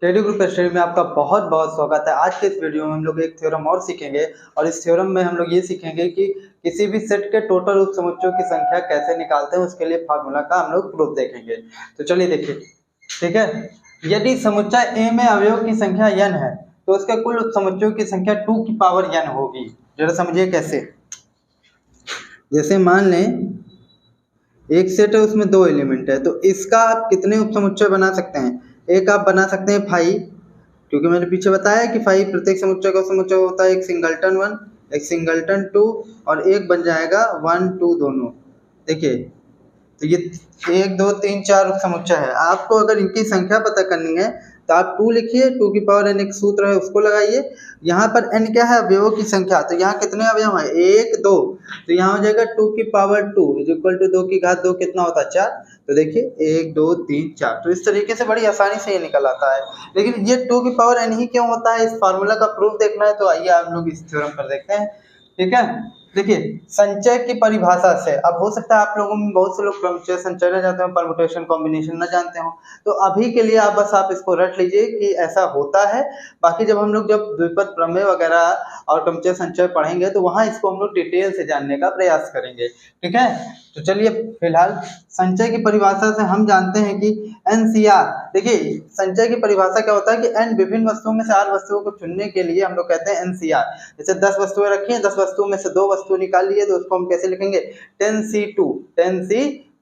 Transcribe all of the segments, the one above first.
Study group study में आपका बहुत बहुत स्वागत है। आज के इस वीडियो में हम लोग एक थ्योरम और सीखेंगे और इस थ्योरम में हम लोग ये सीखेंगे कि किसी भी सेट के टोटल उपसमुच्चयों की संख्या कैसे निकालते हैं, उसके लिए फार्मूला का हम लोग प्रूफ देखेंगे। तो चलिए देखिए, ठीक है। यदि समुच्चय ए में अवयव की संख्या n है तो उसके कुल उपसमुच्चयों की संख्या 2 की पावर n होगी। जरा समझिए कैसे। जैसे मान लें एक सेट है, उसमें 2 एलिमेंट है, तो इसका आप कितने उपसमुच्चय बना सकते हैं? एक आप बना सकते हैं 5, क्योंकि मैंने पीछे बताया कि 5 प्रत्येक समुच्चय का समुच्चय होता है। एक सिंगलटन 1, एक सिंगलटन 2 और एक बन जाएगा 1 2 दोनों। देखिए, तो ये 1 2 3 4 उपसमुच्चय है। आपको अगर इनकी संख्या पता करनी है तो आप 2 लिखिए, 2 की पावर n एक सूत्र है उसको लगाइए। यहाँ पर n क्या है? अवयवों की संख्या। तो यहाँ कितने अवयव हैं? 1 2, तो यहाँ हो जाएगा 2 की पावर 2 इज इक्वल टू 2 की घात 2 कितना होता है? 4। तो देखिए 1 2 3 4, तो इस तरीके से बड़ी आसानी से ये निकल आता है। लेकिन ये 2 की पावर n ही क्यों होता है? इस फार्मूला का प्रूफ देखना है तो आइए आप लोग इस थ्योरम पर देखते हैं। ठीक है, देखिए संचय की परिभाषा से, अब हो सकता है आप लोगों में बहुत से लोग क्रमचय संचय न जानते हो, परमुटेशन कॉम्बिनेशन न जानते हो, तो अभी के लिए आप बस इसको रट लीजिए कि ऐसा होता है। बाकी जब हम लोग द्विपद प्रमेय वगैरह और क्रमचय संचय पढ़ेंगे तो वहां इसको हम लोग डिटेल से जानने का प्रयास करेंगे। ठीक है, तो चलिए फिलहाल संचय की परिभाषा से हम जानते हैं कि NCR। देखिए संचय की परिभाषा क्या होता है कि n विभिन्न वस्तुओं में से r वस्तुओं को चुनने के लिए हम लोग कहते हैं NCR। जैसे 10 वस्तुएं रखी हैं, 10 वस्तुओं में से 2 वस्तु निकाल लिए, तो उसको हम कैसे लिखेंगे? 10C2।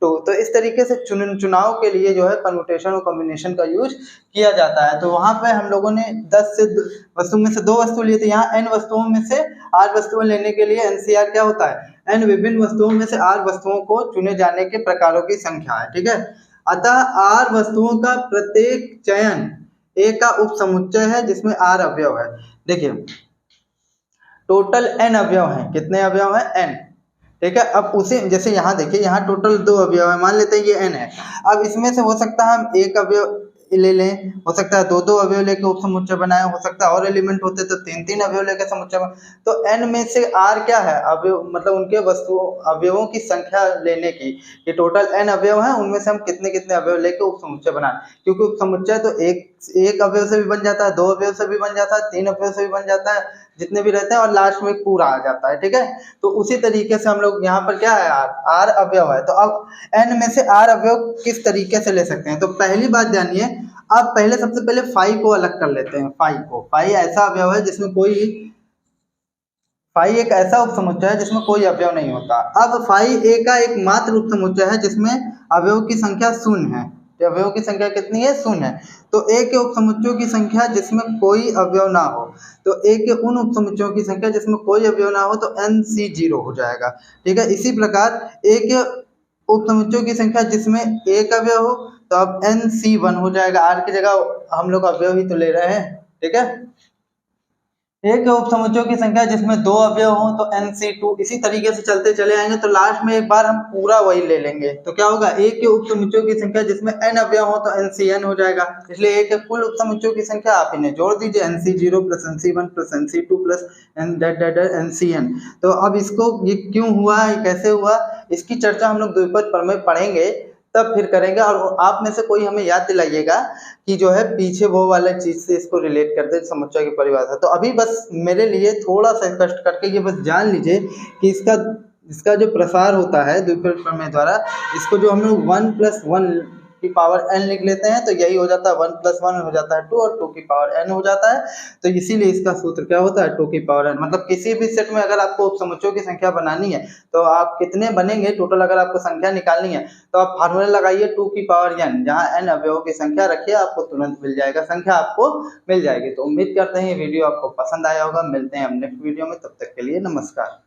तो इस तरीके से चुनाव के लिए जो है परमुटेशन और कॉम्बिनेशन का यूज किया जाता है। तो वहां पे हम लोगों ने 10 से वस्तु में से 2 वस्तु लिए, तो यहाँ n वस्तुओं में से r वस्तुएं लेने के लिए NCR क्या होता है? n विभिन्न वस्तुओं में से r वस्तुओं को चुने जाने के प्रकारों की संख्या है। ठीक है, अतः r वस्तुओं का प्रत्येक चयन A का उपसमुच्चय है जिसमें r अवयव है। देखिए टोटल n अवयव हैं। कितने अवयव हैं? n। ठीक है, अब उसे जैसे यहाँ देखिए, यहाँ टोटल 2 अवयव है, मान लेते हैं ये n है। अब इसमें से हो सकता है हम एक अवयव ले लें, हो सकता है 2 अवयव लेके उपसमुच्चय बनाए, हो सकता है और एलिमेंट होते तो 3 अवयव लेके समुच्चय बनाए। तो n में से r क्या है? अवयव, मतलब उनके अवयवों की संख्या लेने की। ये टोटल n अवयव हैं, उनमें से हम कितने कितने अवयव लेके उपसमुच्चय बनाए, क्योंकि उपसमुच्चय तो एक अवयव से भी बन जाता है, 2 अवयव से भी बन जाता है, 3 अवयव से भी बन जाता है, जितने भी रहते हैं, और लास्ट में पूरा आ जाता है। ठीक है, तो उसी तरीके से हम लोग यहाँ पर क्या है? r अवयव है। तो अब n में से r अवयव किस तरीके से ले सकते हैं? तो पहली बात जानिए, अब पहले सबसे पहले 5 को अलग कर लेते हैं। 5 ऐसा अवयव है जिसमें कोई, 5 एक ऐसा उपसमुच्चय है जिसमें कोई अवयव नहीं होता। अब 5 A का एक मात्र उपसमुच्चय है जिसमें अवयव की संख्या 0 है। तो अवयव की संख्या कितनी है? 0 है। तो A के उपसमुच्चयों की संख्या जिसमें कोई अवयव ना हो, तो A के उन उपसमुच्चयों की संख्या जिसमें कोई अवयव ना हो, तो NC0 हो जाएगा। ठीक है, इसी प्रकार A के उपसमुच्चयों की संख्या जिसमें एक अवयव हो, तो अब NC1 हो जाएगा। r की जगह हम लोग अवयव ही तो ले रहे हैं। ठीक है, एक उपसमुच्चयों की संख्या जिसमें 2 अवयव हो तो NC2। इसी तरीके से चलते चले आएंगे, तो लास्ट में एक बार हम पूरा वही ले लेंगे। तो क्या होगा? एक के उपसमुच्चयों की संख्या जिसमें n अवयव हो तो NCN हो जाएगा। इसलिए एक के कुल उपसमुच्चयों की संख्या आप इन्हें जोड़ दीजिए, NC0 plus NC1 plus NC2 plus NCN। तो अब इसको ये क्यों हुआ, कैसे हुआ, इसकी चर्चा हम लोग द्विपद प्रमेय पढ़ेंगे तब फिर करेंगे। और आप में से कोई हमें याद दिलाइएगा कि जो है पीछे वो वाला चीज से इसको रिलेट करते समुच्चय की परिभाषा। तो अभी बस मेरे लिए थोड़ा सा कष्ट करके ये बस जान लीजिए कि इसका जो प्रसार होता है द्विपद प्रमेय द्वारा, इसको जो हम लोग 1 + 1 की पावर n लिख लेते हैं, तो यही हो जाता है 1 + 1 हो जाता है 2 और 2 की पावर n हो जाता है। तो इसीलिए इसका सूत्र क्या होता है? 2 की पावर n। मतलब किसी भी सेट में अगर आपको उपसमुच्चयों की संख्या बनानी है तो आप कितने बनेंगे टोटल, अगर आपको संख्या निकालनी है तो आप फार्मूला लगाइए 2 की पावर n, जहाँ n अवयवों की संख्या रखिए, आपको तुरंत मिल जाएगा, संख्या आपको मिल जाएगी। तो उम्मीद करते हैं ये वीडियो आपको पसंद आया होगा। मिलते हैं हम नेक्स्ट वीडियो में, तब तक के लिए नमस्कार।